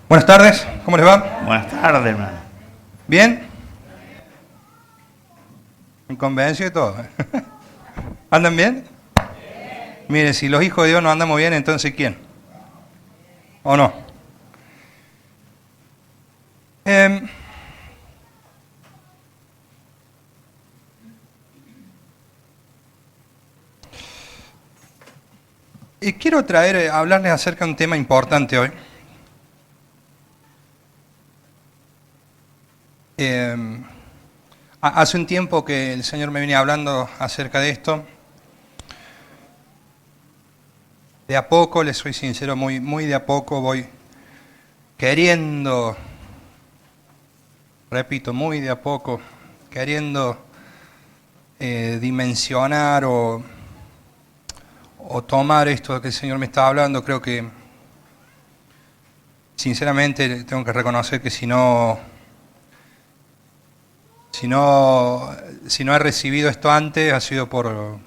Buenas tardes, ¿cómo les va? Buenas tardes, hermano. ¿Bien? Me convenció y todo. ¿Andan bien? Mire, si los hijos de Dios no andamos bien, entonces ¿quién? ¿O no? Y quiero hablarles acerca de un tema importante hoy. Hace un tiempo que el Señor me viene hablando acerca de esto. De a poco, les soy sincero, muy de a poco voy queriendo, repito, muy de a poco, queriendo dimensionar o tomar esto que el Señor me está hablando. Creo que, sinceramente, tengo que reconocer que si no he recibido esto antes, ha sido por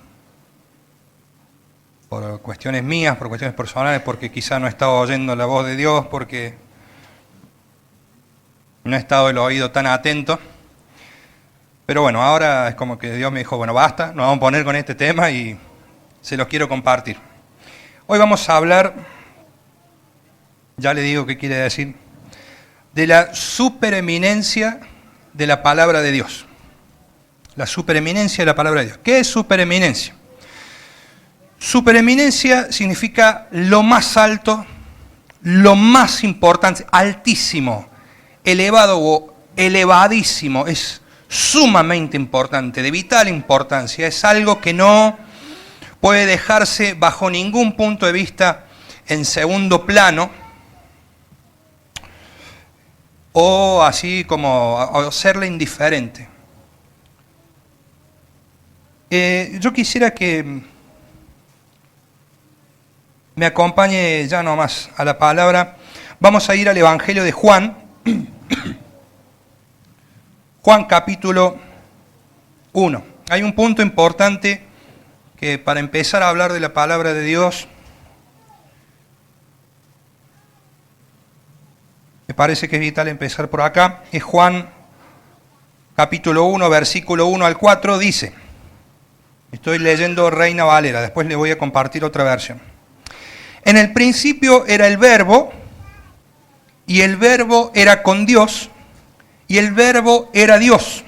cuestiones mías, por cuestiones personales, porque quizá no he estado oyendo la voz de Dios, porque no he estado el oído tan atento. Pero bueno, ahora es como que Dios me dijo, bueno, basta, nos vamos a poner con este tema y se los quiero compartir. Hoy vamos a hablar, ya le digo qué quiere decir, de la supereminencia de la palabra de Dios. La supereminencia de la palabra de Dios. ¿Qué es supereminencia? Supereminencia significa lo más alto, lo más importante, altísimo, elevado o elevadísimo. Es sumamente importante, de vital importancia. Es algo que no puede dejarse bajo ningún punto de vista en segundo plano, o así como serle indiferente. Yo quisiera que me acompañe ya nomás a la palabra. Vamos a ir al Evangelio de Juan. Juan capítulo 1. Hay un punto importante que para empezar a hablar de la palabra de Dios, me parece que es vital empezar por acá. Es Juan capítulo 1, versículo 1 al 4, dice, estoy leyendo Reina Valera, después le voy a compartir otra versión. En el principio era el Verbo, y el Verbo era con Dios, y el Verbo era Dios.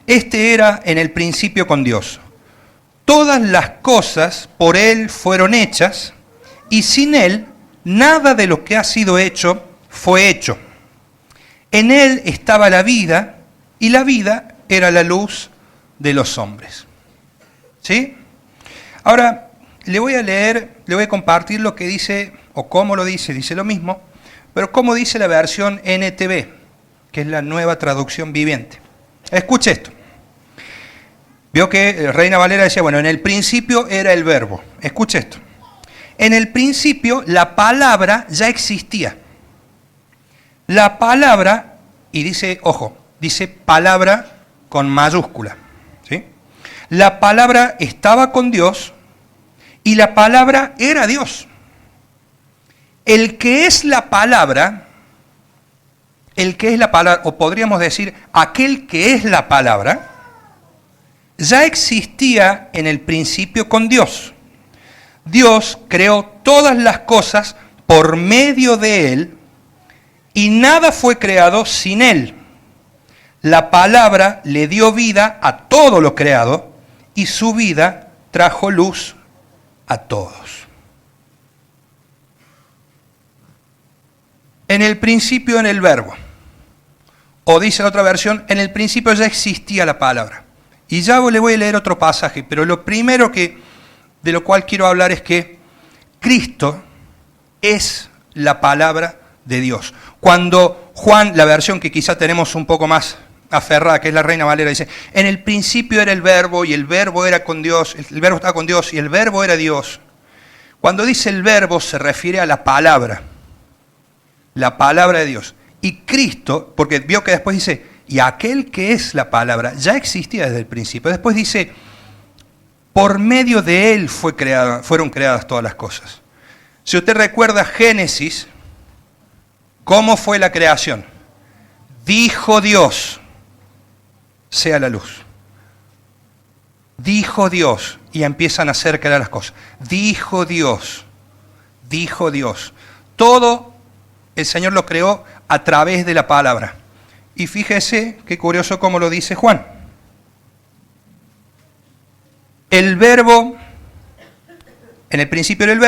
Este era en el principio con Dios. Todas las cosas por Él fueron hechas, y sin Él nada de lo que ha sido hecho fue hecho. En Él estaba la vida, y la vida era la luz de los hombres. ¿Sí? Ahora, le voy a leer, le voy a compartir lo que dice, o cómo lo dice lo mismo, pero cómo dice la versión NTV, que es la nueva traducción viviente. Escuche esto. Vio que Reina Valera decía, bueno, en el principio era el Verbo. Escuche esto. En el principio la palabra ya existía. La palabra, y dice, ojo, dice palabra con mayúscula, ¿sí? La palabra estaba con Dios y la palabra era Dios. El que es la palabra, o podríamos decir, aquel que es la palabra, ya existía en el principio con Dios. Dios creó todas las cosas por medio de Él y nada fue creado sin Él. La palabra le dio vida a todo lo creado y su vida trajo luz a todos. En el principio en el Verbo. O dice la otra versión, en el principio ya existía la palabra. Y ya le voy a leer otro pasaje, pero lo primero de lo cual quiero hablar es que Cristo es la palabra de Dios. Cuando Juan, la versión que quizá tenemos un poco más aferrada, que es la Reina Valera, dice, en el principio era el Verbo y el Verbo era con Dios, el Verbo estaba con Dios y el Verbo era Dios. Cuando dice el Verbo se refiere a la palabra de Dios. Y Cristo, porque vio que después dice, y aquel que es la palabra, ya existía desde el principio. Después dice, por medio de Él fueron creadas todas las cosas. Si usted recuerda Génesis, ¿Cómo fue la creación? Dijo Dios, sea la luz. Dijo Dios, y empiezan a hacer crear las cosas. Dijo Dios, dijo Dios. Todo el Señor lo creó a través de la palabra. Y fíjese qué curioso cómo lo dice Juan. El verbo, en el principio era el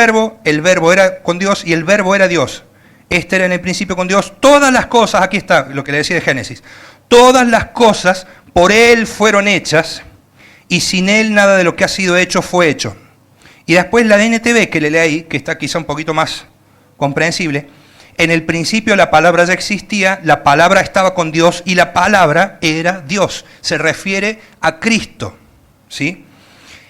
verbo era con Dios y el verbo era Dios. Este era en el principio con Dios. Todas las cosas, aquí está lo que le decía de Génesis, todas las cosas por Él fueron hechas y sin Él nada de lo que ha sido hecho fue hecho. Y después la NTV que le leí, que está quizá un poquito más comprensible, en el principio la palabra ya existía, la palabra estaba con Dios y la palabra era Dios. Se refiere a Cristo, ¿sí?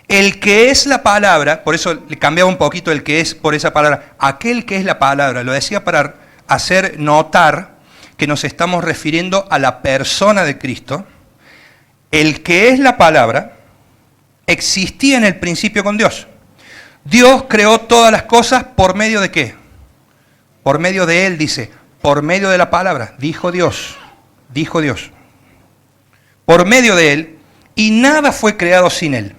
El que es la palabra, por eso le cambiaba un poquito el que es por esa palabra, aquel que es la palabra, lo decía para hacer notar que nos estamos refiriendo a la persona de Cristo. El que es la palabra existía en el principio con Dios. Dios creó todas las cosas por medio de ¿qué? Por medio de Él, dice, por medio de la palabra, dijo Dios, dijo Dios. Por medio de Él, y nada fue creado sin Él.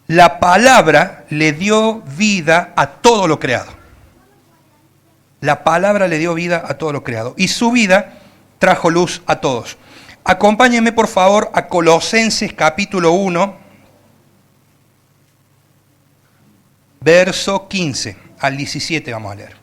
La palabra le dio vida a todo lo creado. La palabra le dio vida a todo lo creado. Y su vida trajo luz a todos. Acompáñenme por favor a Colosenses capítulo 1, verso 15 al 17 vamos a leer.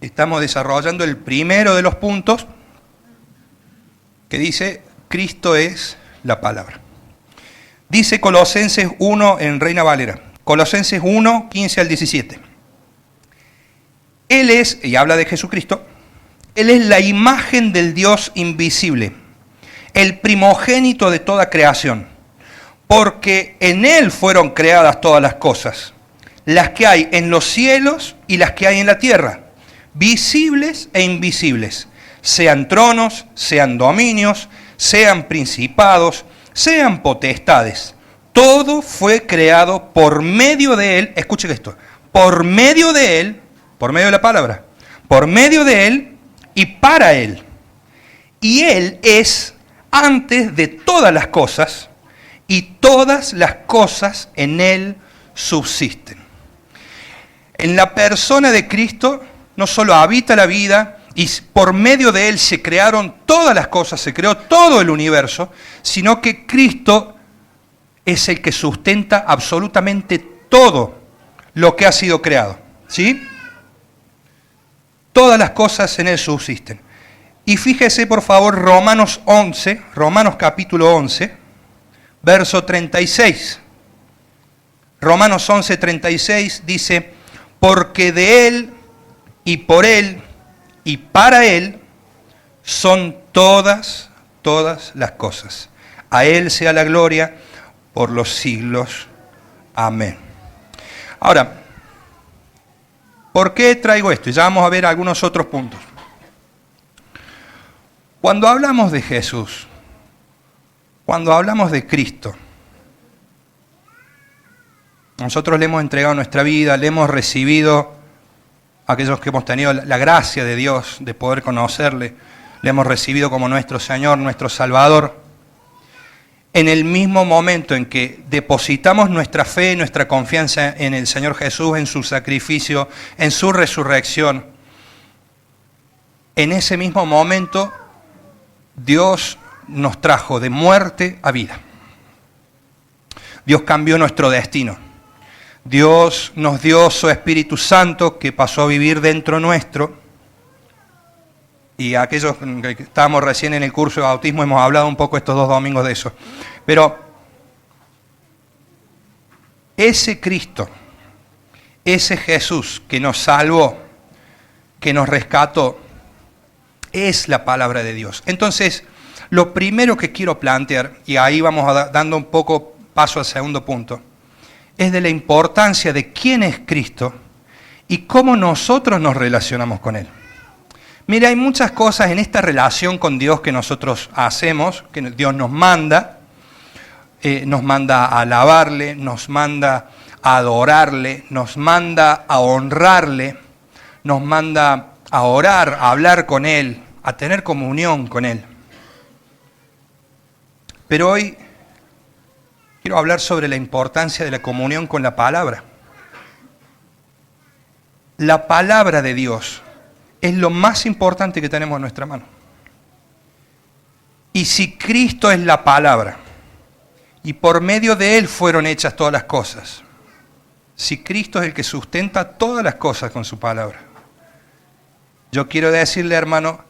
Estamos desarrollando el primero de los puntos que dice, Cristo es la palabra. Dice Colosenses 1 en Reina Valera, Colosenses 1, 15 al 17. Él es, y habla de Jesucristo, Él es la imagen del Dios invisible, el primogénito de toda creación, porque en Él fueron creadas todas las cosas, las que hay en los cielos y las que hay en la tierra, visibles e invisibles, sean tronos, sean dominios, sean principados, sean potestades. Todo fue creado por medio de Él, escuchen esto, por medio de Él, por medio de la palabra, por medio de Él y para Él. Y Él es antes de todas las cosas y todas las cosas en Él subsisten. En la persona de Cristo no solo habita la vida y por medio de Él se crearon todas las cosas, se creó todo el universo, sino que Cristo es el que sustenta absolutamente todo lo que ha sido creado, ¿sí? Todas las cosas en Él subsisten. Y fíjese por favor Romanos capítulo 11, verso 36. Romanos 11, 36 dice, porque de Él y por Él y para Él son todas las cosas. A Él sea la gloria por los siglos. Amén. Ahora, ¿por qué traigo esto? Ya vamos a ver algunos otros puntos. Cuando hablamos de Jesús, cuando hablamos de Cristo, nosotros le hemos entregado nuestra vida, le hemos recibido, aquellos que hemos tenido la gracia de Dios de poder conocerle, le hemos recibido como nuestro Señor, nuestro Salvador. En el mismo momento en que depositamos nuestra fe, nuestra confianza en el Señor Jesús, en su sacrificio, en su resurrección, en ese mismo momento Dios nos trajo de muerte a vida. Dios cambió nuestro destino. Dios nos dio su Espíritu Santo que pasó a vivir dentro nuestro. Y aquellos que estábamos recién en el curso de bautismo hemos hablado un poco estos 2 domingos de eso. Pero ese Cristo, ese Jesús que nos salvó, que nos rescató, es la palabra de Dios. Entonces, lo primero que quiero plantear, y ahí vamos dando un poco paso al segundo punto, es de la importancia de quién es Cristo y cómo nosotros nos relacionamos con Él. Mira, hay muchas cosas en esta relación con Dios que nosotros hacemos, que Dios nos manda a alabarle, nos manda a adorarle, nos manda a honrarle, nos manda a orar, a hablar con Él, a tener comunión con Él. Pero hoy quiero hablar sobre la importancia de la comunión con la palabra. La palabra de Dios es lo más importante que tenemos en nuestra mano. Y si Cristo es la palabra, y por medio de Él fueron hechas todas las cosas, si Cristo es el que sustenta todas las cosas con su palabra, yo quiero decirle, hermano,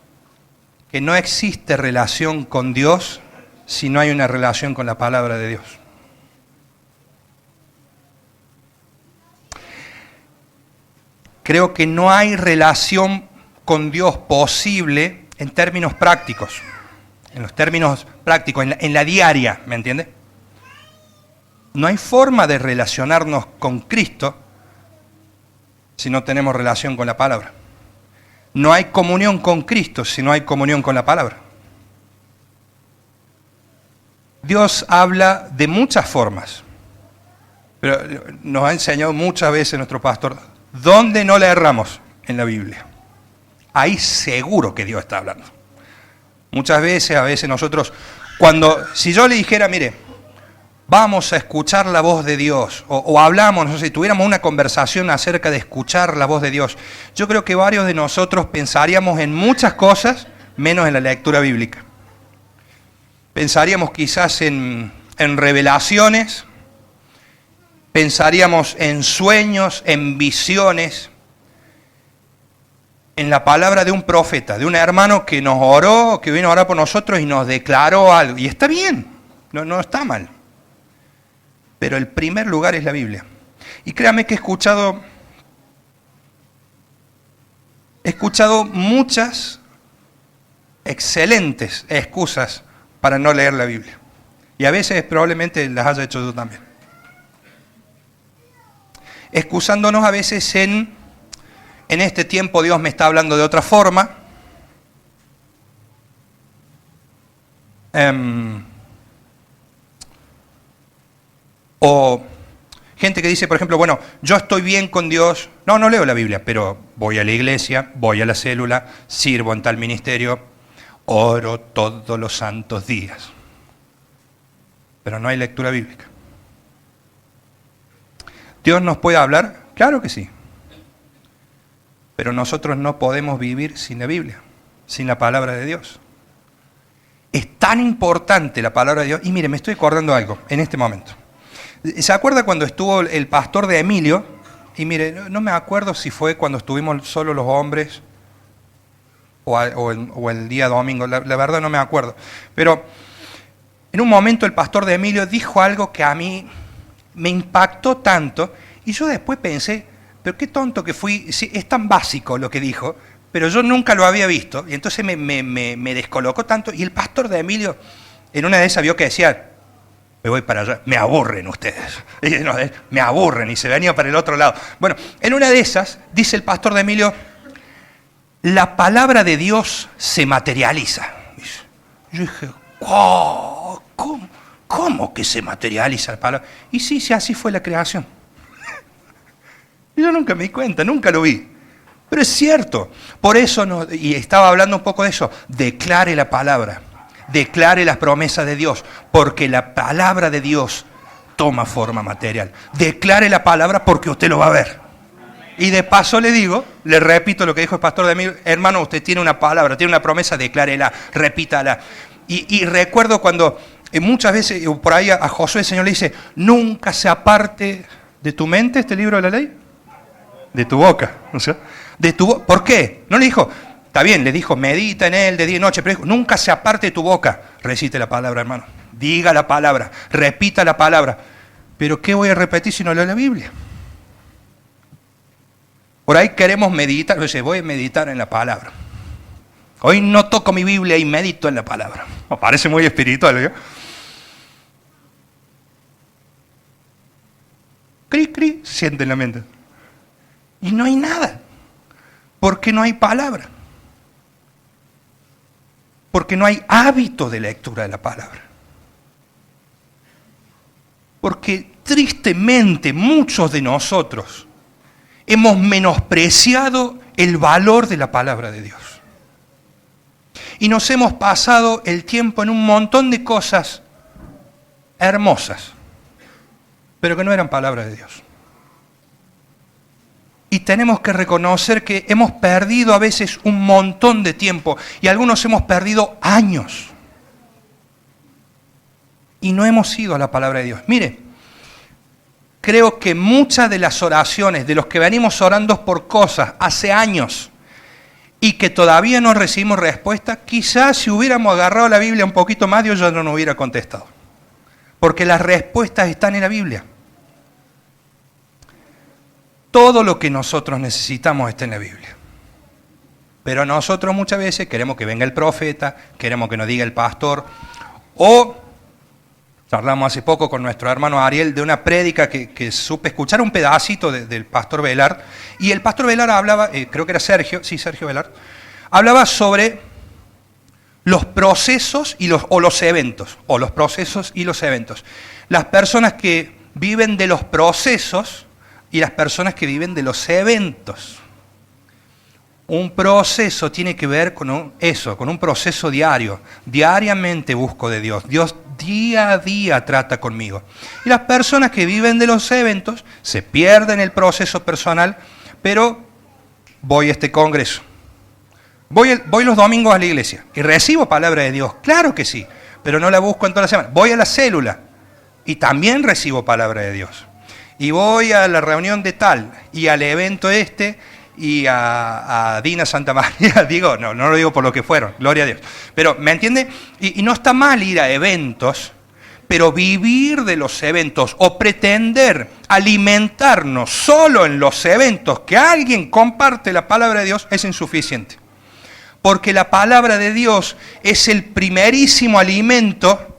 que no existe relación con Dios si no hay una relación con la palabra de Dios. Creo que no hay relación con Dios posible en términos prácticos, en los términos prácticos, en la diaria, ¿me entiende? No hay forma de relacionarnos con Cristo si no tenemos relación con la palabra. No hay comunión con Cristo si no hay comunión con la palabra. Dios habla de muchas formas, pero nos ha enseñado muchas veces nuestro pastor, ¿dónde no le erramos? En la Biblia. Ahí seguro que Dios está hablando. Muchas veces, a veces nosotros, si yo le dijera, mire, vamos a escuchar la voz de Dios, o hablamos, no sé, si tuviéramos una conversación acerca de escuchar la voz de Dios, yo creo que varios de nosotros pensaríamos en muchas cosas, menos en la lectura bíblica. Pensaríamos quizás en revelaciones, pensaríamos en sueños, en visiones, en la palabra de un profeta, de un hermano que nos oró, que vino a orar por nosotros y nos declaró algo. Y está bien, no está mal. Pero el primer lugar es la Biblia. Y créame que he escuchado muchas excelentes excusas para no leer la Biblia. Y a veces probablemente las haya hecho yo también. Excusándonos a veces en este tiempo Dios me está hablando de otra forma. O gente que dice, por ejemplo, bueno, yo estoy bien con Dios. No leo la Biblia, pero voy a la iglesia, voy a la célula, sirvo en tal ministerio, oro todos los santos días. Pero no hay lectura bíblica. ¿Dios nos puede hablar? Claro que sí. Pero nosotros no podemos vivir sin la Biblia, sin la palabra de Dios. Es tan importante la palabra de Dios. Y mire, me estoy acordando algo en este momento. ¿Se acuerda cuando estuvo el pastor de Emilio? Y mire, no me acuerdo si fue cuando estuvimos solo los hombres o el día domingo, la verdad no me acuerdo. Pero en un momento el pastor de Emilio dijo algo que a mí me impactó tanto, y yo después pensé, pero qué tonto que fui, sí, es tan básico lo que dijo, pero yo nunca lo había visto, y entonces me descolocó tanto, y el pastor de Emilio en una de esas vio que decía, me voy para allá, me aburren ustedes, me aburren, y se venía para el otro lado. Bueno, en una de esas, dice el pastor de Emilio, la palabra de Dios se materializa. Yo dije, oh, ¿cómo que se materializa la palabra? Y sí, así fue la creación. Yo nunca me di cuenta, nunca lo vi. Pero es cierto, por eso, y estaba hablando un poco de eso, declare la palabra. Declare las promesas de Dios, porque la palabra de Dios toma forma material. Declare la palabra porque usted lo va a ver. Y de paso le repito lo que dijo el pastor de mí, hermano, usted tiene una palabra, tiene una promesa, declárela, repítala. Y recuerdo cuando muchas veces por ahí a Josué el Señor le dice, nunca se aparte de tu mente este libro de la ley, de tu boca. O sea, ¿por qué? No le dijo... Está bien, le dijo, medita en él de día y noche, pero dijo, nunca se aparte de tu boca. Recite la palabra, hermano. Diga la palabra, repita la palabra. Pero ¿qué voy a repetir si no leo la Biblia? Por ahí queremos meditar, oye, voy a meditar en la palabra. Hoy no toco mi Biblia y medito en la palabra. Me parece muy espiritual, ¿no? Cri, siente en la mente. Y no hay nada, porque no hay palabra. Porque no hay hábito de lectura de la palabra. Porque tristemente muchos de nosotros hemos menospreciado el valor de la palabra de Dios. Y nos hemos pasado el tiempo en un montón de cosas hermosas, pero que no eran palabra de Dios. Y tenemos que reconocer que hemos perdido a veces un montón de tiempo y algunos hemos perdido años. Y no hemos ido a la palabra de Dios. Mire, creo que muchas de las oraciones de los que venimos orando por cosas hace años y que todavía no recibimos respuesta, quizás si hubiéramos agarrado la Biblia un poquito más, Dios ya no nos hubiera contestado. Porque las respuestas están en la Biblia. Todo lo que nosotros necesitamos está en la Biblia. Pero nosotros muchas veces queremos que venga el profeta, queremos que nos diga el pastor, o charlamos hace poco con nuestro hermano Ariel de una prédica que supe escuchar un pedacito del pastor Velar, y el pastor Velar hablaba, creo que era Sergio Velar, hablaba sobre los procesos o los eventos. Las personas que viven de los procesos y las personas que viven de los eventos. Un proceso tiene que ver con un proceso diario. Diariamente busco de Dios. Dios día a día trata conmigo. Y las personas que viven de los eventos se pierden el proceso personal, pero voy a este congreso. Voy los domingos a la iglesia y recibo palabra de Dios. Claro que sí, pero no la busco en toda la semana. Voy a la célula y también recibo palabra de Dios. Y voy a la reunión de tal y al evento y a Dina Santa María, no lo digo por lo que fueron, gloria a Dios. Pero, ¿me entiende? Y no está mal ir a eventos, pero vivir de los eventos o pretender alimentarnos solo en los eventos que alguien comparte la palabra de Dios es insuficiente. Porque la palabra de Dios es el primerísimo alimento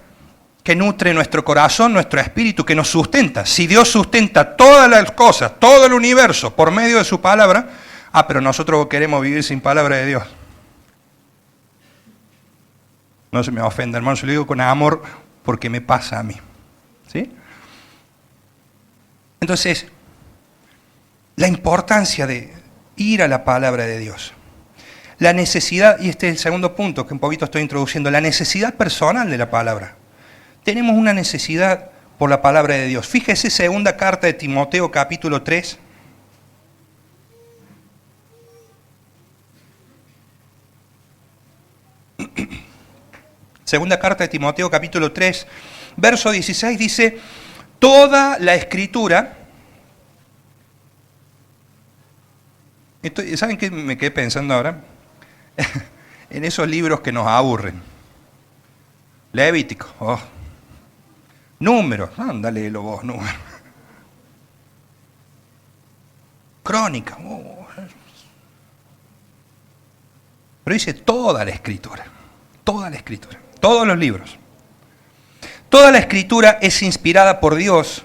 que nutre nuestro corazón, nuestro espíritu, que nos sustenta. Si Dios sustenta todas las cosas, todo el universo, por medio de su palabra, pero nosotros queremos vivir sin palabra de Dios. No se me ofenda, hermano, se lo digo con amor porque me pasa a mí. ¿Sí? Entonces, la importancia de ir a la palabra de Dios. La necesidad, y este es el segundo punto que un poquito estoy introduciendo, la necesidad personal de la palabra. Tenemos una necesidad por la palabra de Dios. Fíjese, segunda carta de Timoteo, capítulo 3. Segunda carta de Timoteo, capítulo 3, verso 16, dice, toda la Escritura... ¿Saben qué me quedé pensando ahora? En esos libros que nos aburren. Levítico, Números, ándale vos, números. Crónica, Pero dice toda la Escritura, todos los libros. Toda la Escritura es inspirada por Dios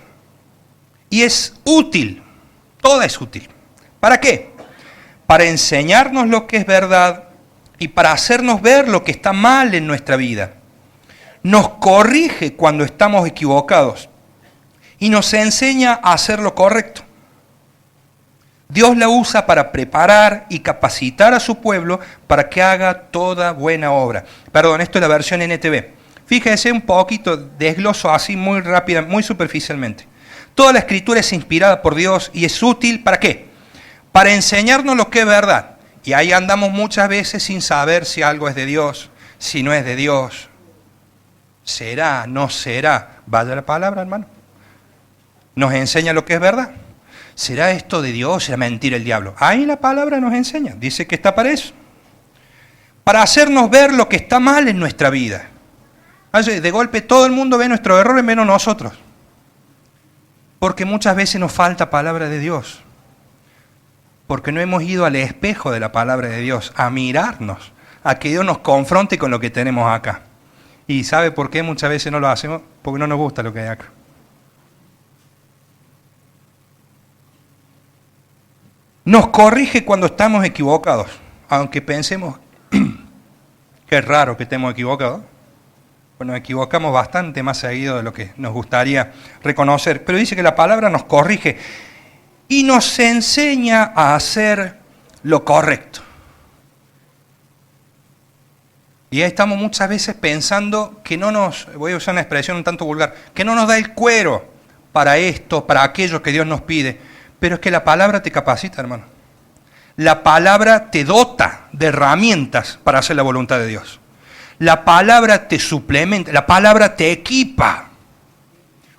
y es útil, toda es útil. ¿Para qué? Para enseñarnos lo que es verdad y para hacernos ver lo que está mal en nuestra vida. Nos corrige cuando estamos equivocados y nos enseña a hacer lo correcto. Dios la usa para preparar y capacitar a su pueblo para que haga toda buena obra. Perdón, esto es la versión NTV. Fíjense un poquito, desgloso así muy rápida, muy superficialmente. Toda la Escritura es inspirada por Dios y es útil, ¿para qué? Para enseñarnos lo que es verdad. Y ahí andamos muchas veces sin saber si algo es de Dios, si no es de Dios. ¿Será? ¿No será? Vaya la palabra, hermano. Nos enseña lo que es verdad. ¿Será esto de Dios? ¿Será mentira el diablo? Ahí la palabra nos enseña. Dice que está para eso. Para hacernos ver lo que está mal en nuestra vida. De golpe todo el mundo ve nuestros errores menos nosotros. Porque muchas veces nos falta palabra de Dios. Porque no hemos ido al espejo de la palabra de Dios a mirarnos, a que Dios nos confronte con lo que tenemos acá. ¿Y sabe por qué muchas veces no lo hacemos? Porque no nos gusta lo que hay acá. Nos corrige cuando estamos equivocados, aunque pensemos Qué raro que estemos equivocados. Pues nos equivocamos bastante más seguido de lo que nos gustaría reconocer. Pero dice que la palabra nos corrige y nos enseña a hacer lo correcto. Y ahí estamos muchas veces pensando que no nos, voy a usar una expresión un tanto vulgar, que no nos da el cuero para esto, para aquello que Dios nos pide. Pero es que la palabra te capacita, hermano. La palabra te dota de herramientas para hacer la voluntad de Dios. La palabra te suplementa, la palabra te equipa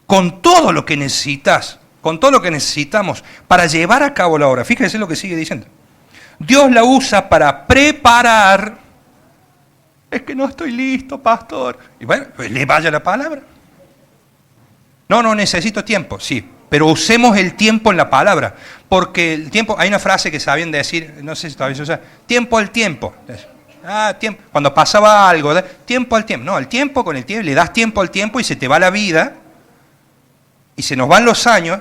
con todo lo que necesitas, con todo lo que necesitamos para llevar a cabo la obra. Fíjese lo que sigue diciendo. Dios la usa para preparar. Es que no estoy listo, pastor. Y bueno, pues le vaya la palabra. No necesito tiempo, sí. Pero usemos el tiempo en la palabra. Porque el tiempo, hay una frase que sabían decir, no sé si todavía se usa, tiempo al tiempo. Tiempo. Cuando pasaba algo, tiempo al tiempo. No, el tiempo con el tiempo, le das tiempo al tiempo y se te va la vida. Y se nos van los años.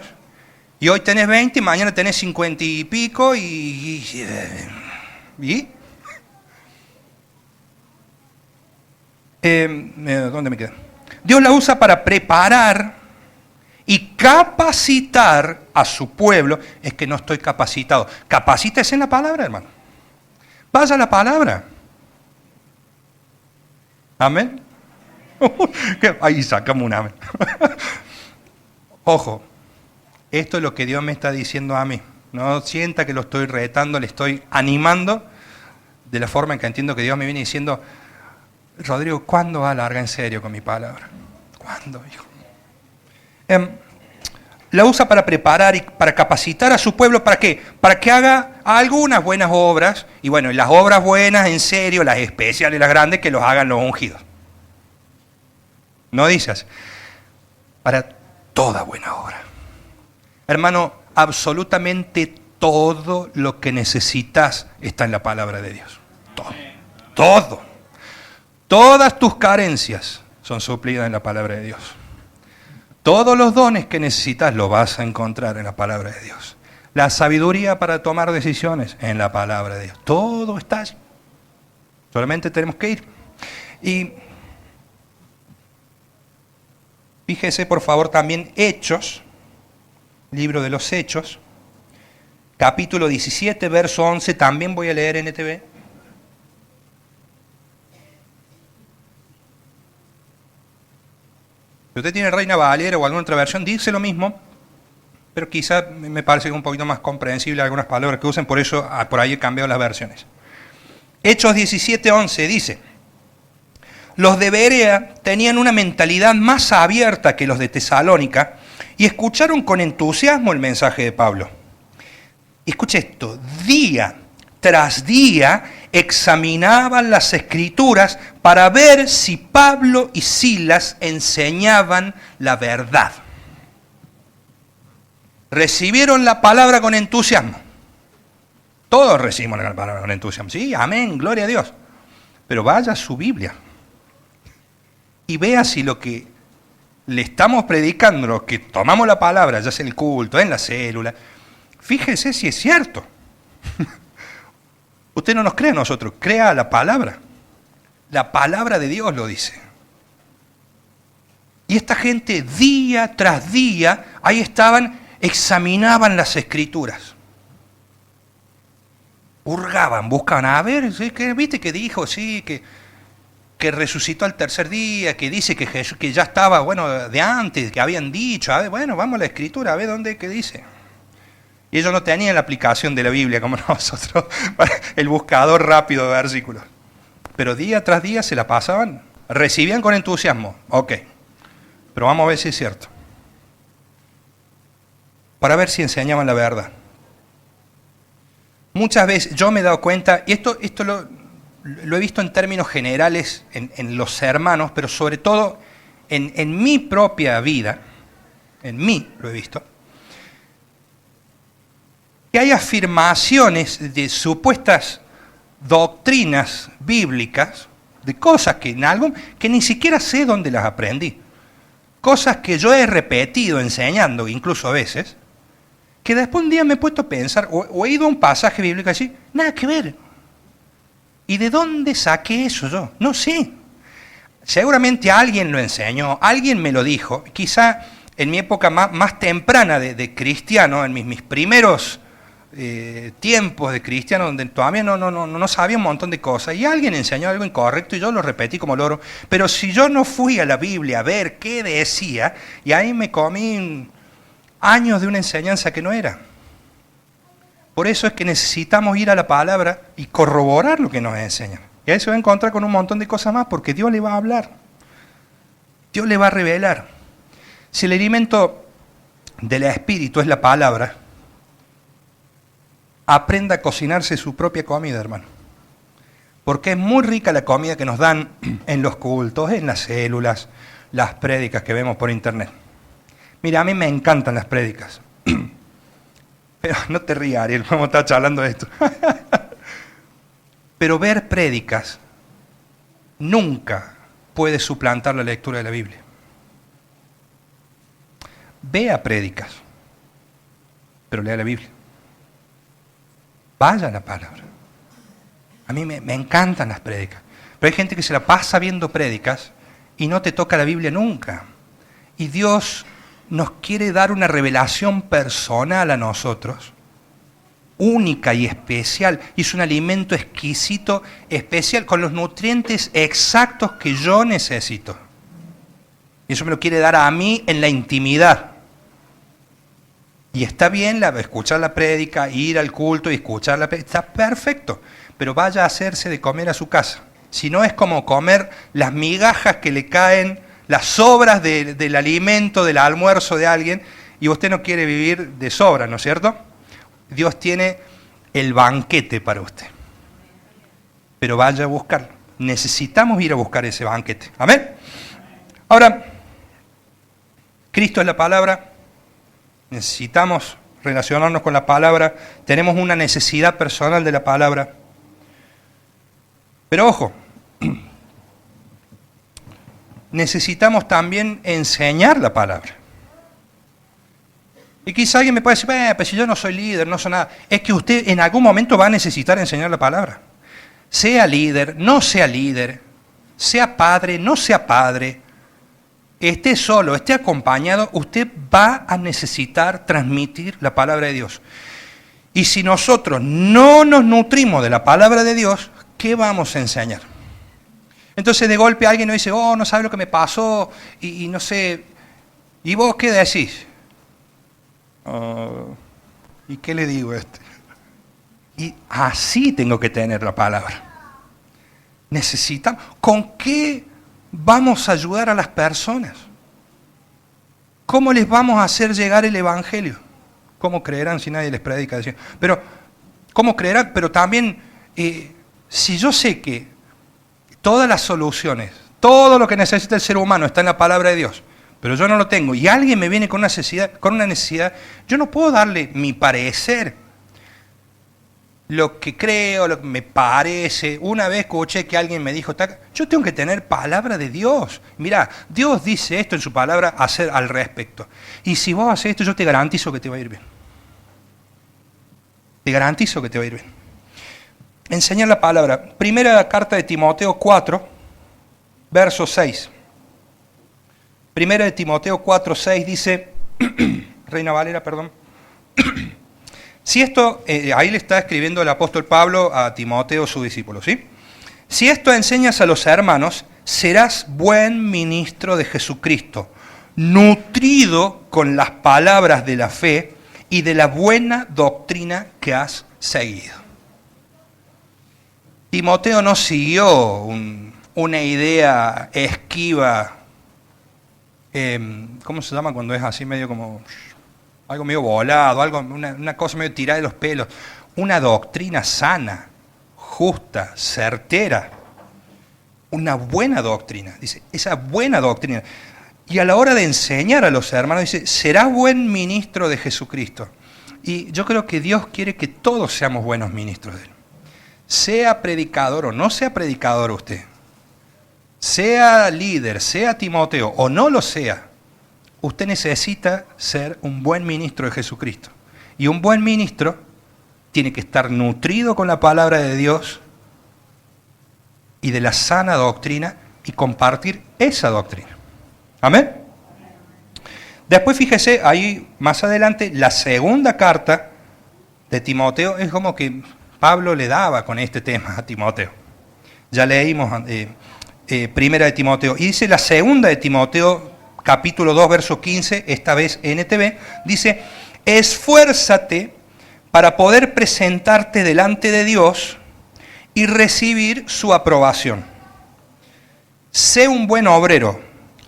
Y hoy tenés 20, mañana tenés 50 y pico ¿Y? ¿Dónde me quedé? Dios la usa para preparar y capacitar a su pueblo. Es que no estoy capacitado. Capacítese en la palabra, hermano. Vaya a la palabra. Amén. Ahí sacamos un amén. Ojo, esto es lo que Dios me está diciendo a mí. No sienta que lo estoy retando, le estoy animando de la forma en que entiendo que Dios me viene diciendo: Rodrigo, ¿cuándo va a largar en serio con mi palabra? ¿Cuándo, hijo? La usa para preparar y para capacitar a su pueblo. ¿Para qué? Para que haga algunas buenas obras. Y bueno, las obras buenas, en serio, las especiales, las grandes, que los hagan los ungidos. No dices, para toda buena obra. Hermano, absolutamente todo lo que necesitas está en la palabra de Dios. Todo. Todo. Todas tus carencias son suplidas en la palabra de Dios. Todos los dones que necesitas los vas a encontrar en la palabra de Dios. La sabiduría para tomar decisiones en la palabra de Dios. Todo está allí. Solamente tenemos que ir. Y fíjese por favor también Hechos, libro de los Hechos, capítulo 17, verso 11, también voy a leer NTV. Si usted tiene Reina Valera o alguna otra versión, dice lo mismo, pero quizá me parece que es un poquito más comprensible algunas palabras que usen, por eso por ahí he cambiado las versiones. Hechos 17:11 dice: los de Berea tenían una mentalidad más abierta que los de Tesalónica y escucharon con entusiasmo el mensaje de Pablo. Escuche esto, día tras día examinaban las Escrituras para ver si Pablo y Silas enseñaban la verdad. Recibieron la palabra con entusiasmo. Todos recibimos la palabra con entusiasmo. Sí, amén, gloria a Dios. Pero vaya a su Biblia y vea si lo que le estamos predicando, lo que tomamos la palabra, ya sea en el culto, en la célula, fíjese si es cierto. Usted no nos cree a nosotros, crea la palabra. La palabra de Dios lo dice. Y esta gente día tras día, ahí estaban, examinaban las Escrituras. Hurgaban, buscaban, a ver, ¿sí? ¿Viste que dijo? Sí, que resucitó al tercer día, que dice que Jesús, que ya estaba, bueno, de antes, que habían dicho, a ver, bueno, vamos a la Escritura, a ver dónde, qué dice. Y ellos no tenían la aplicación de la Biblia como nosotros, el buscador rápido de versículos. Pero día tras día se la pasaban, recibían con entusiasmo, ok, pero vamos a ver si es cierto. Para ver si enseñaban la verdad. Muchas veces yo me he dado cuenta, y esto lo he visto en términos generales en los hermanos, pero sobre todo en mi propia vida, en mí lo he visto, que hay afirmaciones de supuestas doctrinas bíblicas, de cosas que que ni siquiera sé dónde las aprendí, cosas que yo he repetido enseñando, incluso a veces, que después un día me he puesto a pensar, o he ido a un pasaje bíblico así, nada que ver. ¿Y de dónde saqué eso yo? No sé. Seguramente alguien lo enseñó, alguien me lo dijo. Quizá en mi época más temprana de cristiano, en mis primeros tiempos de cristiano, donde todavía no sabía un montón de cosas, y alguien enseñó algo incorrecto y yo lo repetí como loro. Pero si yo no fui a la Biblia a ver qué decía, y ahí me comí años de una enseñanza que no era. Por eso es que necesitamos ir a la palabra y corroborar lo que nos enseñan. Y ahí se va a encontrar con un montón de cosas más, porque Dios le va a hablar. Dios le va a revelar. Si el alimento del Espíritu es la palabra, aprenda a cocinarse su propia comida, hermano. Porque es muy rica la comida que nos dan en los cultos, en las células, las prédicas que vemos por internet. Mira, a mí me encantan las prédicas. Pero no te rías, Ariel, vamos a estar charlando de esto. Pero ver prédicas nunca puede suplantar la lectura de la Biblia. Vea prédicas, pero lea la Biblia. Vaya a la palabra. A mí me encantan las prédicas. Pero hay gente que se la pasa viendo prédicas y no te toca la Biblia nunca. Y Dios nos quiere dar una revelación personal a nosotros, única y especial, y es un alimento exquisito, especial, con los nutrientes exactos que yo necesito. Y eso me lo quiere dar a mí en la intimidad. Y está bien escuchar la prédica, ir al culto y escuchar la prédica, está perfecto, pero vaya a hacerse de comer a su casa. Si no, es como comer las migajas que le caen, las sobras del alimento, del almuerzo de alguien, y usted no quiere vivir de sobra, ¿no es cierto? Dios tiene el banquete para usted. Pero vaya a buscarlo. Necesitamos ir a buscar ese banquete. ¿Amén? Ahora, Cristo es la palabra. Necesitamos relacionarnos con la palabra. Tenemos una necesidad personal de la palabra. Pero ojo, necesitamos también enseñar la palabra. Y quizá alguien me puede decir, pero si yo no soy líder, no soy nada. Es que usted en algún momento va a necesitar enseñar la palabra. Sea líder, no sea líder, sea padre, no sea padre, esté solo, esté acompañado, usted va a necesitar transmitir la palabra de Dios. Y si nosotros no nos nutrimos de la palabra de Dios, ¿qué vamos a enseñar? Entonces de golpe alguien nos dice, no sabe lo que me pasó, y no sé, ¿y vos qué decís? ¿Y qué le digo a este? Y así tengo que tener la palabra. Necesitamos. ¿Con qué vamos a ayudar a las personas? ¿Cómo les vamos a hacer llegar el Evangelio? ¿Cómo creerán si nadie les predica? Pero, ¿cómo creerán? Pero también, si yo sé que todas las soluciones, todo lo que necesita el ser humano está en la palabra de Dios, pero yo no lo tengo, y alguien me viene con una necesidad, yo no puedo darle mi parecer, lo que creo, lo que me parece. Una vez escuché que alguien me dijo, yo tengo que tener palabra de Dios. Mirá, Dios dice esto en su palabra, hacer al respecto. Y si vos haces esto, yo te garantizo que te va a ir bien. Te garantizo que te va a ir bien. Enseñar la palabra. Primera carta de Timoteo 4, verso 6. Primera de Timoteo 4, 6 dice, Reina Valera, perdón. Si esto, ahí le está escribiendo el apóstol Pablo a Timoteo, su discípulo, ¿sí? Si esto enseñas a los hermanos, serás buen ministro de Jesucristo, nutrido con las palabras de la fe y de la buena doctrina que has seguido. Timoteo no siguió una idea esquiva, ¿cómo se llama cuando es así medio como algo medio volado, una cosa medio tirada de los pelos? Una doctrina sana, justa, certera, una buena doctrina, dice, esa buena doctrina. Y a la hora de enseñar a los hermanos, dice, serás buen ministro de Jesucristo. Y yo creo que Dios quiere que todos seamos buenos ministros de Él. Sea predicador o no sea predicador usted, sea líder, sea Timoteo o no lo sea, usted necesita ser un buen ministro de Jesucristo. Y un buen ministro tiene que estar nutrido con la palabra de Dios y de la sana doctrina y compartir esa doctrina. Amén. Después fíjese, ahí más adelante, la segunda carta de Timoteo es como que Pablo le daba con este tema a Timoteo. Ya leímos primera de Timoteo. Y dice la segunda de Timoteo, capítulo 2, verso 15, esta vez NTV, dice, esfuérzate para poder presentarte delante de Dios y recibir su aprobación. Sé un buen obrero,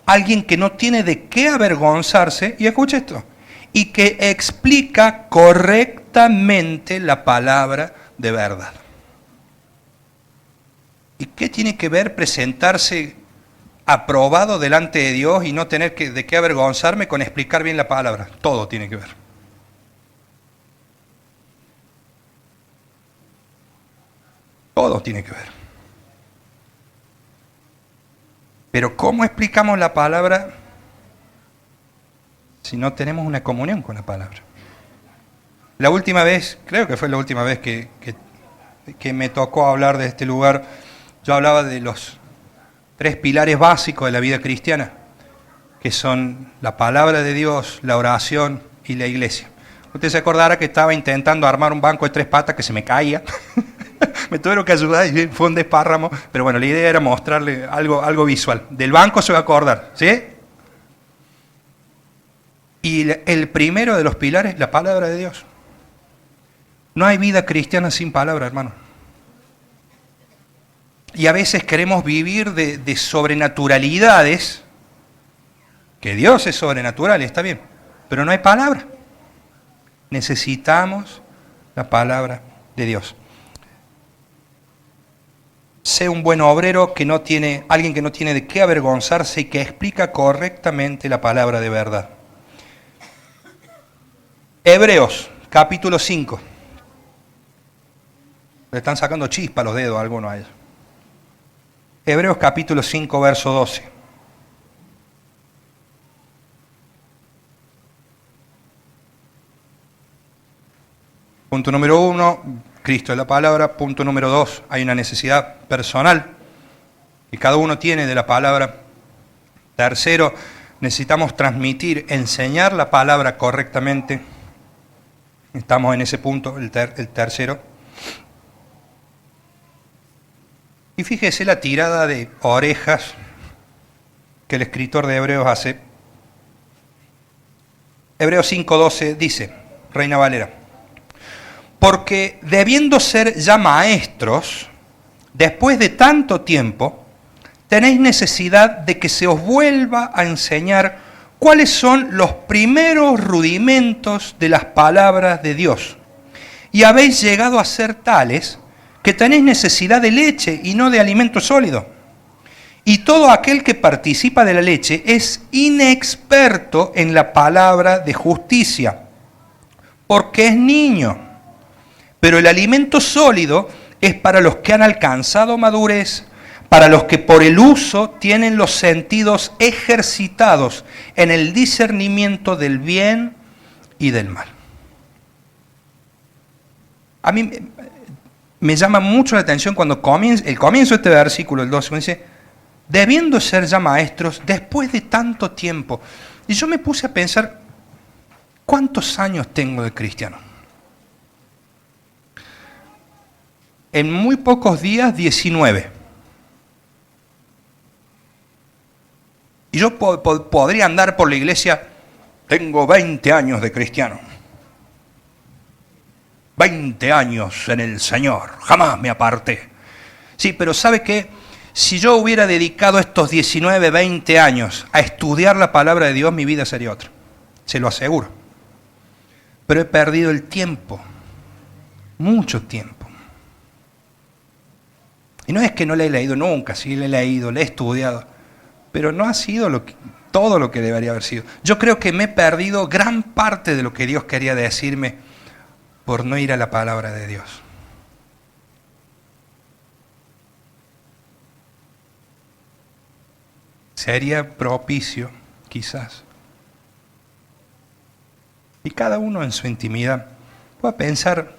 alguien que no tiene de qué avergonzarse, y escucha esto, y que explica correctamente la palabra de verdad. ¿Y qué tiene que ver presentarse aprobado delante de Dios y no tener de qué avergonzarme con explicar bien la palabra? Todo tiene que ver. Todo tiene que ver. Pero ¿cómo explicamos la palabra si no tenemos una comunión con la palabra? La última vez, creo que fue la última vez que me tocó hablar de este lugar, yo hablaba de los 3 pilares básicos de la vida cristiana, que son la palabra de Dios, la oración y la iglesia. Usted se acordará que estaba intentando armar un banco de 3 patas que se me caía. Me tuvieron que ayudar y fue un desparramo, pero bueno, la idea era mostrarle algo visual. Del banco se va a acordar, ¿sí? Y el primero de los pilares, la palabra de Dios. No hay vida cristiana sin palabra, hermano. Y a veces queremos vivir de sobrenaturalidades, que Dios es sobrenatural, está bien, pero no hay palabra. Necesitamos la palabra de Dios. Sé un buen obrero, alguien que no tiene de qué avergonzarse y que explica correctamente la palabra de verdad. Hebreos, capítulo 5. Le están sacando chispa los dedos a algunos a ellos. Hebreos capítulo 5, verso 12. Punto número 1, Cristo es la palabra. Punto número 2, hay una necesidad personal que cada uno tiene de la palabra. Tercero, necesitamos transmitir, enseñar la palabra correctamente. Estamos en ese punto, el tercero. Y fíjese la tirada de orejas que el escritor de Hebreos hace. Hebreos 5:12 dice, Reina Valera, porque debiendo ser ya maestros, después de tanto tiempo, tenéis necesidad de que se os vuelva a enseñar cuáles son los primeros rudimentos de las palabras de Dios. Y habéis llegado a ser tales que tenéis necesidad de leche y no de alimento sólido. Y todo aquel que participa de la leche es inexperto en la palabra de justicia, porque es niño. Pero el alimento sólido es para los que han alcanzado madurez, para los que por el uso tienen los sentidos ejercitados en el discernimiento del bien y del mal. A mí me llama mucho la atención cuando el comienzo de este versículo, el 12, dice, debiendo ser ya maestros después de tanto tiempo. Y yo me puse a pensar, ¿cuántos años tengo de cristiano? En muy pocos días, 19. Y yo podría andar por la iglesia, tengo 20 años de cristiano. 20 años en el Señor, jamás me aparté. Sí, pero ¿sabe qué? Si yo hubiera dedicado estos 19, 20 años a estudiar la palabra de Dios, mi vida sería otra. Se lo aseguro. Pero he perdido el tiempo, mucho tiempo. Y no es que no le he leído nunca, sí le he leído, le he estudiado, pero no ha sido todo lo que debería haber sido. Yo creo que me he perdido gran parte de lo que Dios quería decirme por no ir a la palabra de Dios. Sería propicio, quizás, y cada uno en su intimidad pueda pensar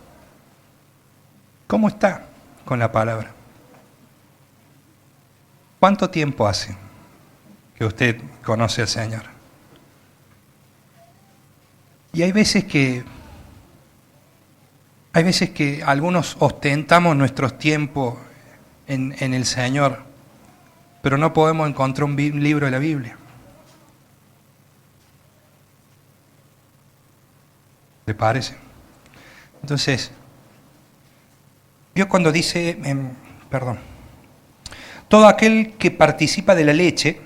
cómo está con la palabra. ¿Cuánto tiempo hace que usted conoce al Señor? Y hay veces que algunos ostentamos nuestros tiempos en el Señor, pero no podemos encontrar un libro de la Biblia. ¿Le parece? Entonces, vio cuando dice, todo aquel que participa de la leche,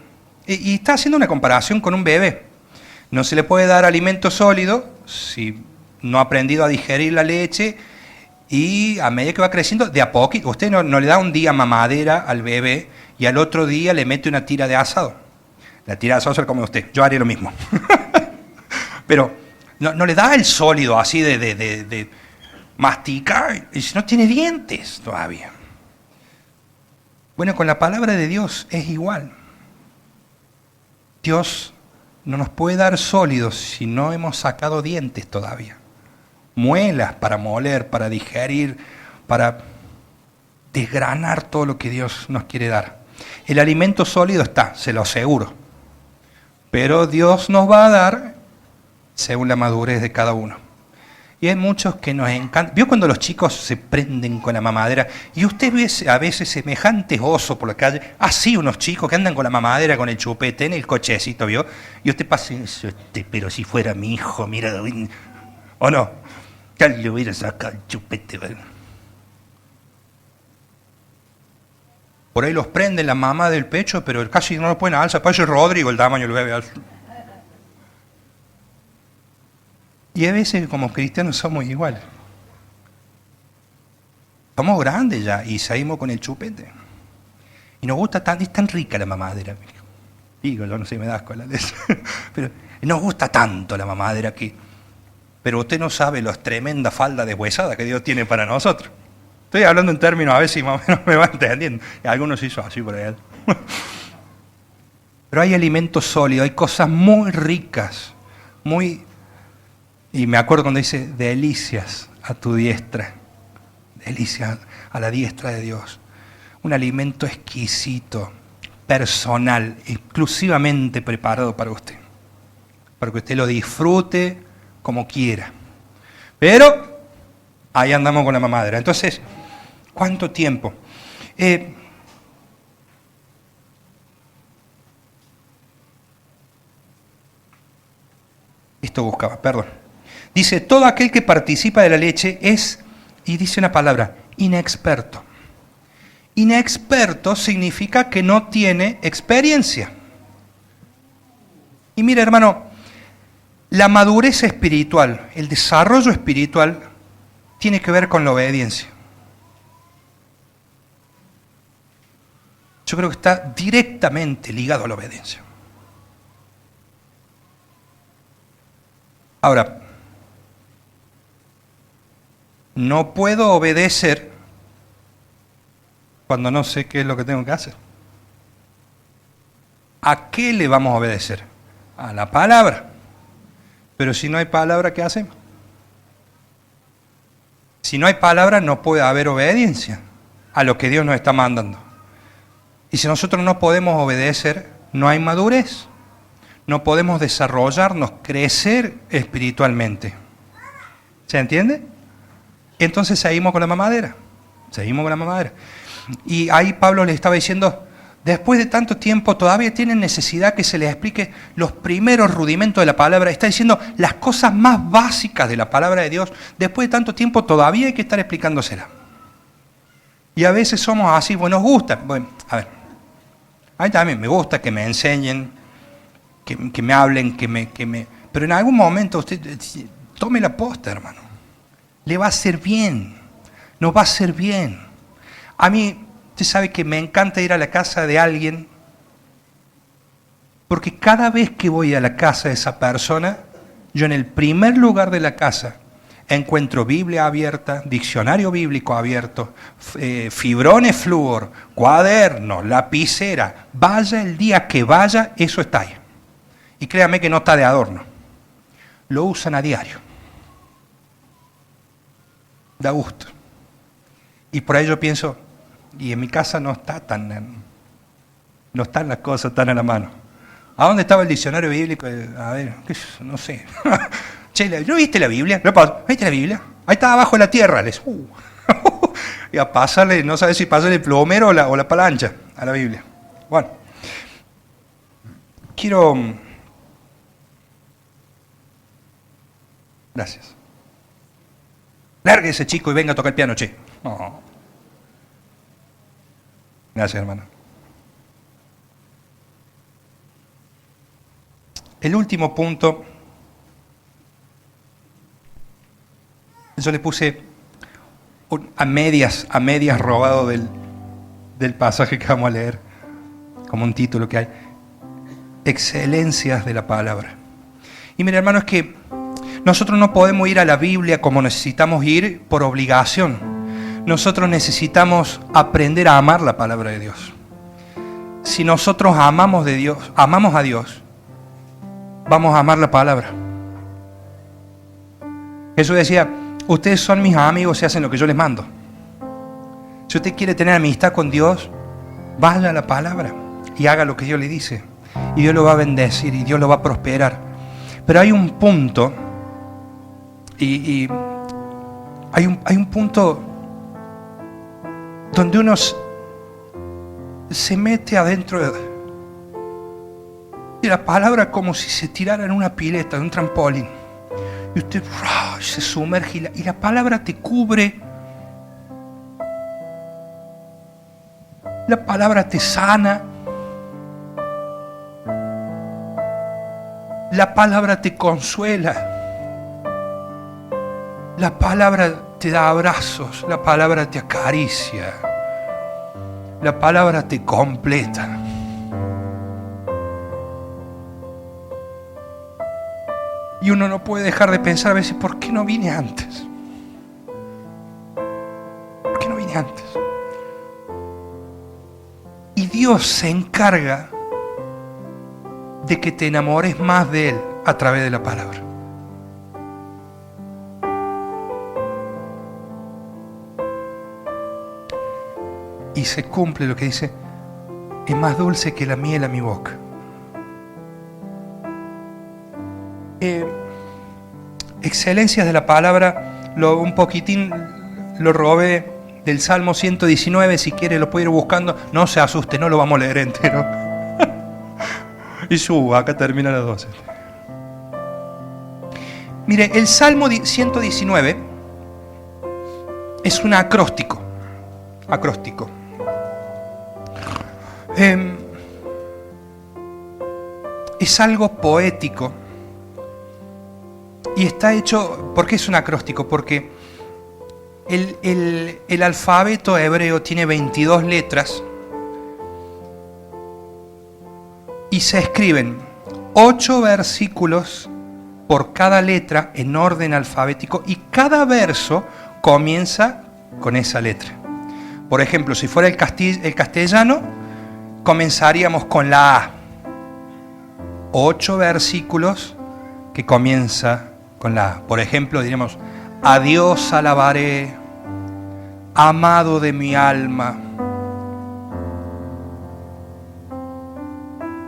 y está haciendo una comparación con un bebé. No se le puede dar alimento sólido si no ha aprendido a digerir la leche, y a medida que va creciendo, de a poquito, usted no le da un día mamadera al bebé y al otro día le mete una tira de asado. La tira de asado se la come usted, yo haría lo mismo. Pero no le da el sólido así de masticar, y si no tiene dientes todavía. Bueno, con la palabra de Dios es igual. Dios no nos puede dar sólidos si no hemos sacado dientes todavía. Muelas para moler, para digerir, para desgranar todo lo que Dios nos quiere dar. El alimento sólido está, se lo aseguro. Pero Dios nos va a dar según la madurez de cada uno. Y hay muchos que nos encantan. ¿Vio cuando los chicos se prenden con la mamadera? Y usted ve a veces semejantes osos por la calle. Así unos chicos que andan con la mamadera, con el chupete, en el cochecito, ¿vio? Y usted pasa, pero si fuera mi hijo, mira, ¿o no? Ya le hubiera sacado el chupete, ¿verdad? Por ahí los prenden la mamá del pecho, pero casi no lo pueden alzar. Para eso es Rodrigo el tamaño del bebé. Y a veces como cristianos somos iguales. Somos grandes ya y salimos con el chupete. Y nos gusta tanto, es tan rica la mamadera. Digo, yo no sé, me da asco la leche. Pero nos gusta tanto la mamadera que... Pero usted no sabe las tremendas faldas deshuesadas que Dios tiene para nosotros. Estoy hablando en términos, a ver si más o menos me va entendiendo. Y algunos hizo así por ahí. Pero hay alimentos sólidos, hay cosas muy ricas, muy... Y me acuerdo cuando dice, delicias a tu diestra, delicias a la diestra de Dios. Un alimento exquisito, personal, exclusivamente preparado para usted. Para que usted lo disfrute como quiera. Pero ahí andamos con la mamadera. Entonces, ¿cuánto tiempo? Esto buscaba, perdón. Dice, todo aquel que participa de la leche es, y dice una palabra, inexperto. Inexperto significa que no tiene experiencia. Y mira, hermano, la madurez espiritual, el desarrollo espiritual, tiene que ver con la obediencia. Yo creo que está directamente ligado a la obediencia. Ahora, no puedo obedecer cuando no sé qué es lo que tengo que hacer. ¿A qué le vamos a obedecer? A la palabra. Pero si no hay palabra, ¿qué hacemos? Si no hay palabra, no puede haber obediencia a lo que Dios nos está mandando. Y si nosotros no podemos obedecer, no hay madurez. No podemos desarrollarnos, crecer espiritualmente. ¿Se entiende? Entonces seguimos con la mamadera. Seguimos con la mamadera. Y ahí Pablo le estaba diciendo, después de tanto tiempo todavía tienen necesidad que se les explique los primeros rudimentos de la palabra. Está diciendo las cosas más básicas de la palabra de Dios. Después de tanto tiempo todavía hay que estar explicándosela. Y a veces somos así, bueno, nos gusta. Bueno, a ver, a mí también me gusta que me enseñen, que me hablen, pero en algún momento usted tome la posta, hermano. Le va a hacer bien, nos va a hacer bien. A mí, usted sabe que me encanta ir a la casa de alguien, porque cada vez que voy a la casa de esa persona, yo en el primer lugar de la casa encuentro Biblia abierta, diccionario bíblico abierto, fibrones flúor, cuadernos, lapicera. Vaya el día que vaya, eso está ahí. Y créame que no está de adorno. Lo usan a diario. Da gusto. Y por ahí yo pienso, y en mi casa no está tan... No están las cosas tan a la mano. ¿A dónde estaba el diccionario bíblico? A ver, no sé. Che, ¿no viste la Biblia? ¿Viste la Biblia? Ahí está abajo de la tierra. Y a pasarle, no sabes si pasarle el plomero o la palancha a la Biblia. Bueno, quiero... Gracias. Largue ese chico y venga a tocar el piano, che. Oh. Gracias, hermano. El último punto, yo le puse a medias robado del pasaje que vamos a leer, como un título que hay, excelencias de la palabra. Y mira, hermano, es que nosotros no podemos ir a la Biblia como necesitamos ir por obligación. Nosotros necesitamos aprender a amar la palabra de Dios. Si nosotros amamos a Dios, vamos a amar la palabra. Jesús decía, ustedes son mis amigos y hacen lo que yo les mando. Si usted quiere tener amistad con Dios, vaya a la palabra y haga lo que Dios le dice. Y Dios lo va a bendecir y Dios lo va a prosperar. Pero hay un punto, y hay un punto donde uno se mete adentro de la palabra como si se tirara en una pileta, en un trampolín. Y usted se sumerge y la palabra te cubre. La palabra te sana. La palabra te consuela. La palabra te da abrazos. La palabra te acaricia. La palabra te completa. Y uno no puede dejar de pensar a veces, ¿por qué no vine antes? ¿Por qué no vine antes? Y Dios se encarga de que te enamores más de Él a través de la palabra. Y se cumple lo que dice, es más dulce que la miel a mi boca. Excelencias de la palabra, un poquitín lo robé del Salmo 119, si quiere lo puede ir buscando, no se asuste, no lo vamos a leer entero. Y acá termina las 12. Mire, el Salmo 119 es un acróstico. Es algo poético. Y está hecho, ¿por qué es un acróstico? Porque el alfabeto hebreo tiene 22 letras y se escriben 8 versículos por cada letra en orden alfabético y cada verso comienza con esa letra. Por ejemplo, si fuera el castellano, comenzaríamos con la A. 8 versículos que comienza con la A. Por ejemplo, diríamos, a Dios alabaré, amado de mi alma.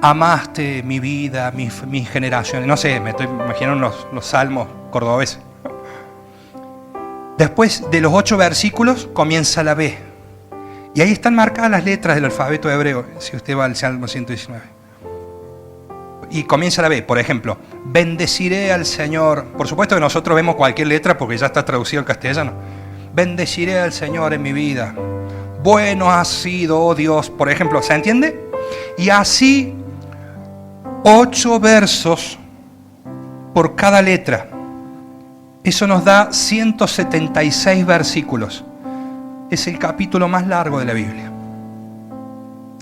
Amaste mi vida, mis generaciones. No sé, me estoy imaginando los salmos cordobeses. Después de los 8 versículos comienza la B. Y ahí están marcadas las letras del alfabeto hebreo, si usted va al Salmo 119. Y comienza la B, por ejemplo, bendeciré al Señor. Por supuesto que nosotros vemos cualquier letra porque ya está traducido al castellano. Bendeciré al Señor en mi vida. Bueno has sido, oh Dios, por ejemplo, ¿se entiende? Y así 8 versos por cada letra. Eso nos da 176 versículos. Es el capítulo más largo de la Biblia.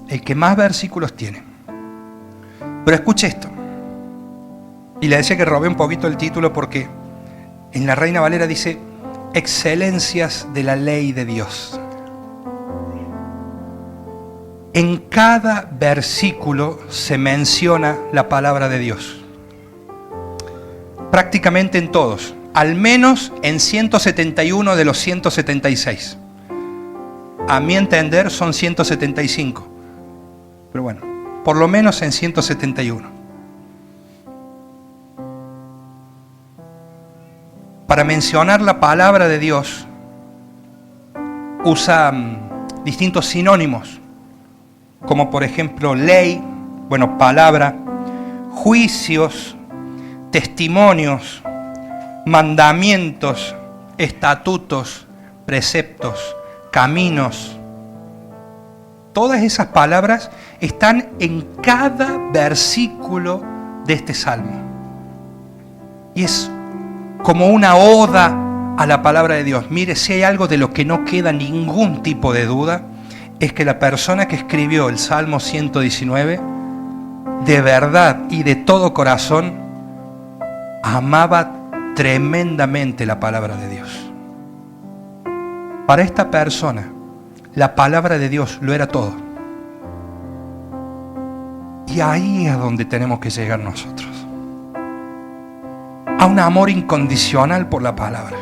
El que más versículos tiene. Pero escuche esto. Y le decía que robé un poquito el título porque en la Reina Valera dice excelencias de la ley de Dios. En cada versículo se menciona la palabra de Dios. Prácticamente en todos. Al menos en 171 de los 176. A mi entender son 175. Pero bueno. por lo menos en 171. Para mencionar la palabra de Dios, usa distintos sinónimos, como por ejemplo ley, palabra, juicios, testimonios, mandamientos, estatutos, preceptos, caminos. Todas esas palabras están en cada versículo de este salmo. Y es como una oda a la palabra de Dios. Mire, si hay algo de lo que no queda ningún tipo de duda, es que la persona que escribió el Salmo 119, de verdad y de todo corazón, amaba tremendamente la palabra de Dios. Para esta persona, la palabra de Dios lo era todo. Y ahí es a donde tenemos que llegar nosotros. A un amor incondicional por la palabra.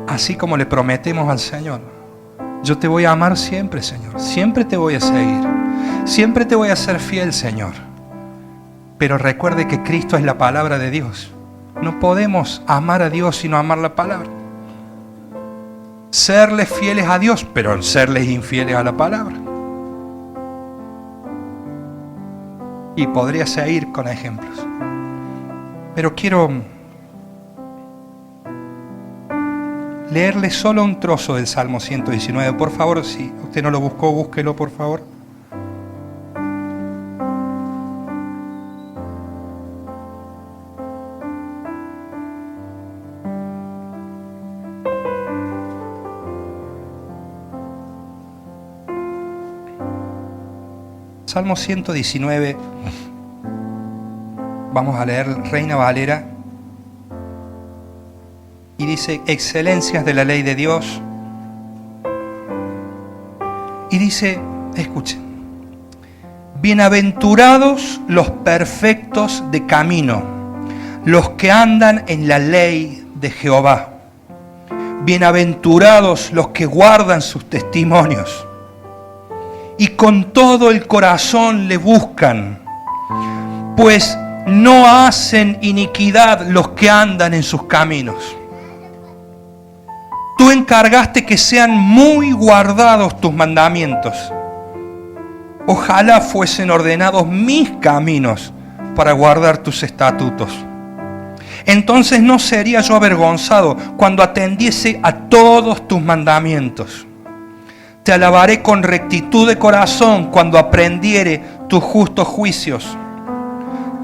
Así como le prometemos al Señor: yo te voy a amar siempre, Señor. Siempre te voy a seguir. Siempre te voy a ser fiel, Señor. Pero recuerde que Cristo es la palabra de Dios. No podemos amar a Dios sino amar la palabra. Serles fieles a Dios, pero serles infieles a la palabra. Y podría seguir con ejemplos. Pero quiero leerle solo un trozo del Salmo 119. Por favor, si usted no lo buscó, búsquelo, por favor. Salmo 119. Vamos a leer Reina Valera. Y dice: excelencias de la ley de Dios. Y dice, escuchen: bienaventurados los perfectos de camino, los que andan en la ley de Jehová. Bienaventurados los que guardan sus testimonios y con todo el corazón le buscan, pues no hacen iniquidad los que andan en sus caminos. Tú encargaste que sean muy guardados tus mandamientos. Ojalá fuesen ordenados mis caminos para guardar tus estatutos. Entonces no sería yo avergonzado cuando atendiese a todos tus mandamientos. Te alabaré con rectitud de corazón cuando aprendiere tus justos juicios.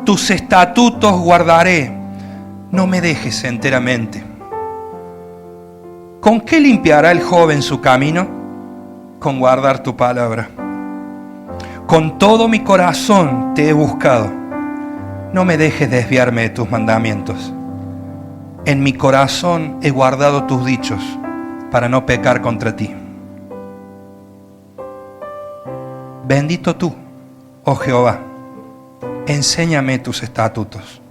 Tus estatutos guardaré, no me dejes enteramente. ¿Con qué limpiará el joven su camino? Con guardar tu palabra. Con todo mi corazón te he buscado. No me dejes desviarme de tus mandamientos. En mi corazón he guardado tus dichos para no pecar contra ti. Bendito tú, oh Jehová, enséñame tus estatutos.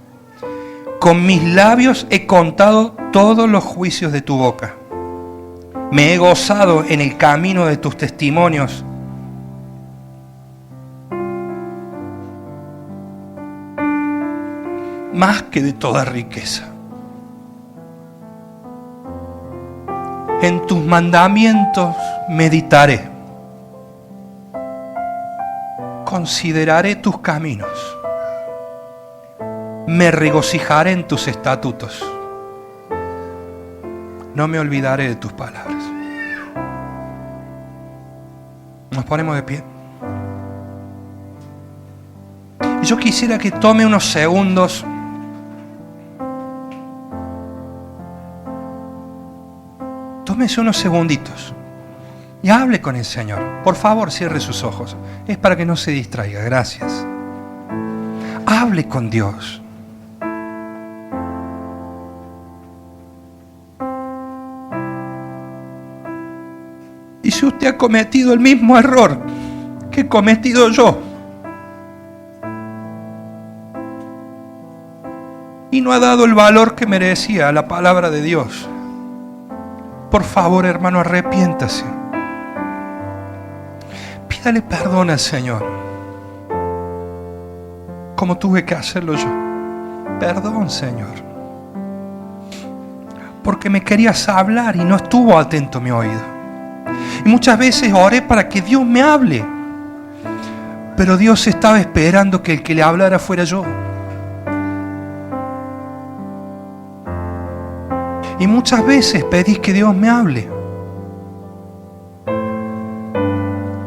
Con mis labios he contado todos los juicios de tu boca. Me he gozado en el camino de tus testimonios. Más que de toda riqueza. En tus mandamientos meditaré. Consideraré tus caminos. Me regocijaré en tus estatutos. No me olvidaré de tus palabras. Nos ponemos de pie. Y yo quisiera que tome unos segundos tómese unos segunditos y hable con el Señor. Por favor, cierre sus ojos. Es para que no se distraiga. Gracias. Hable con Dios. Y si usted ha cometido el mismo error que he cometido yo y no ha dado el valor que merecía a la palabra de Dios, por favor, hermano, arrepiéntase. Pídale perdón al Señor, como tuve que hacerlo yo. Perdón, Señor, porque me querías hablar y no estuvo atento mi oído. Y muchas veces oré para que Dios me hable, pero Dios estaba esperando que el que le hablara fuera yo. Y muchas veces pedí que Dios me hable,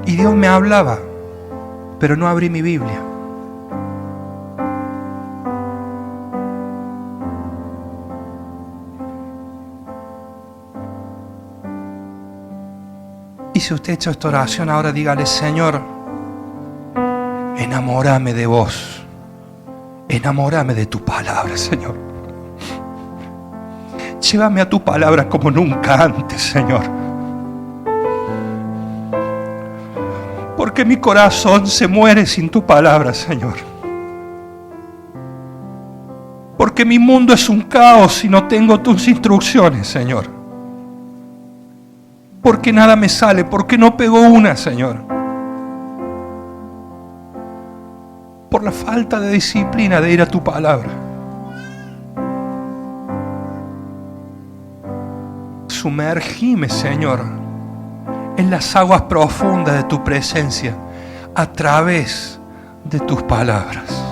y Dios me hablaba, pero no abrí mi Biblia. Y si usted ha hecho esta oración, ahora dígale: Señor, enamórame de vos, enamórame de tu palabra, Señor. Llévame a tu palabra como nunca antes, Señor. Porque mi corazón se muere sin tu palabra, Señor. Porque mi mundo es un caos si no tengo tus instrucciones, Señor. Porque nada me sale, porque no pego una, Señor. Por la falta de disciplina de ir a tu palabra. Sumergime, Señor, en las aguas profundas de tu presencia a través de tus palabras.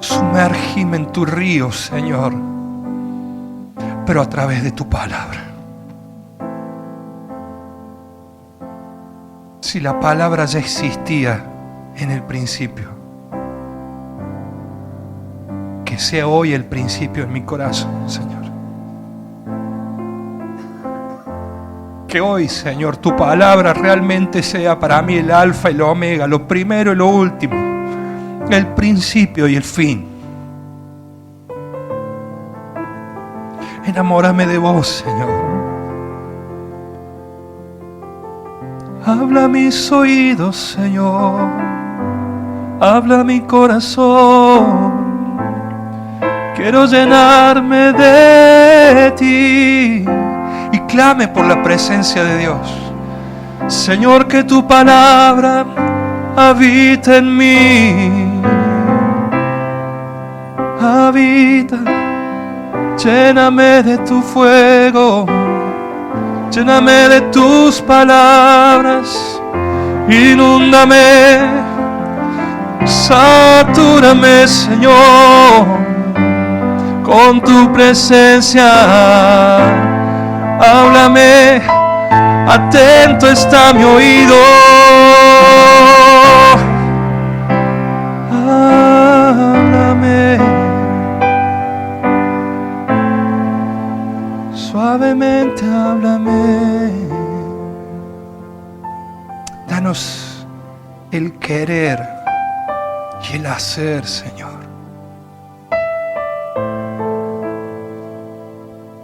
Sumergime en tu río, Señor, pero a través de tu palabra. Si la palabra ya existía en el principio, que sea hoy el principio en mi corazón, Señor. Que hoy, Señor, tu palabra realmente sea para mí el alfa y el omega, lo primero y lo último, el principio y el fin. Enamórame de vos, Señor. Habla a mis oídos, Señor. Habla a mi corazón. Quiero llenarme de ti. Y clame por la presencia de Dios. Señor, que tu palabra habita en mí. Habita. Lléname de tu fuego, lléname de tus palabras, inúndame, satúrame, Señor, con tu presencia. Háblame, atento está mi oído. Suavemente háblame. Danos el querer y el hacer, Señor.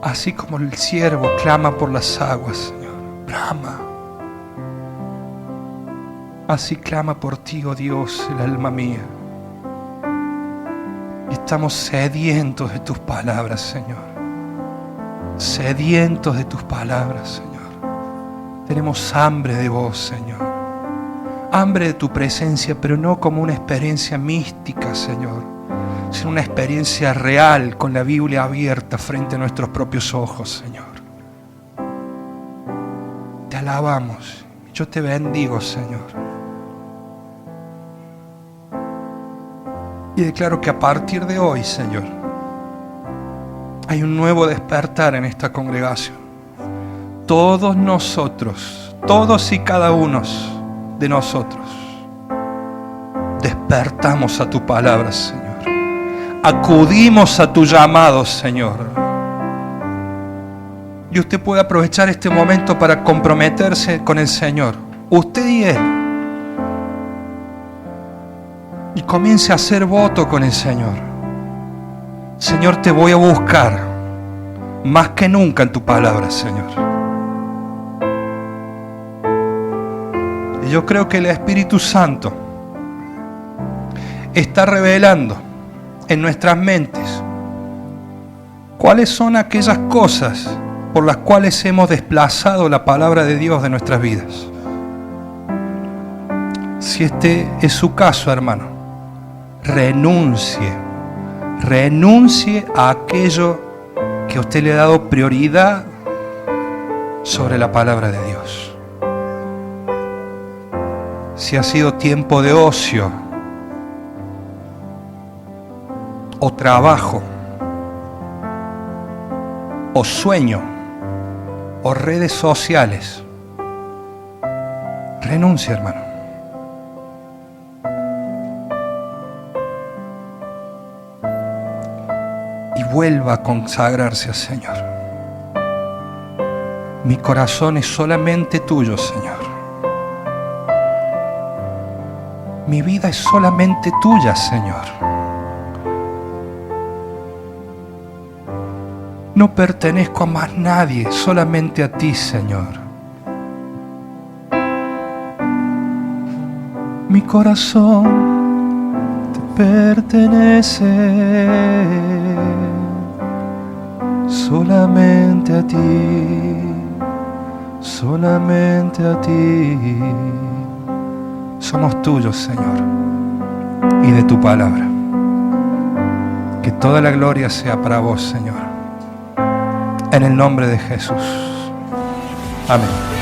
Así como el siervo clama por las aguas, Señor, brama. Así clama por ti, oh Dios, el alma mía. Estamos sedientos de tus palabras, Señor. Sedientos de tus palabras, Señor. Tenemos hambre de vos, Señor. Hambre de tu presencia, pero no como una experiencia mística, Señor, sino una experiencia real con la Biblia abierta frente a nuestros propios ojos, Señor. Te alabamos. Yo te bendigo, Señor. Y declaro que a partir de hoy, Señor, hay un nuevo despertar en esta congregación. Todos nosotros, todos y cada uno de nosotros, despertamos a tu palabra, Señor. Acudimos a tu llamado, Señor. Y usted puede aprovechar este momento para comprometerse con el Señor, usted y Él. Y comience a hacer voto con el Señor. Señor, te voy a buscar más que nunca en tu palabra, Señor. Y yo creo que el Espíritu Santo está revelando en nuestras mentes cuáles son aquellas cosas por las cuales hemos desplazado la palabra de Dios de nuestras vidas. Si este es su caso, hermano, renuncie a aquello que usted le ha dado prioridad sobre la palabra de Dios. Si ha sido tiempo de ocio o trabajo o sueño o redes sociales, renuncia, hermano. Y vuelva a consagrarse al Señor. Mi corazón es solamente tuyo, Señor. Mi vida es solamente tuya, Señor. No pertenezco a más nadie, solamente a ti, Señor. Mi corazón te pertenece, solamente a ti, solamente a ti. Somos tuyos, Señor, y de tu palabra. Que toda la gloria sea para vos, Señor. En el nombre de Jesús. Amén.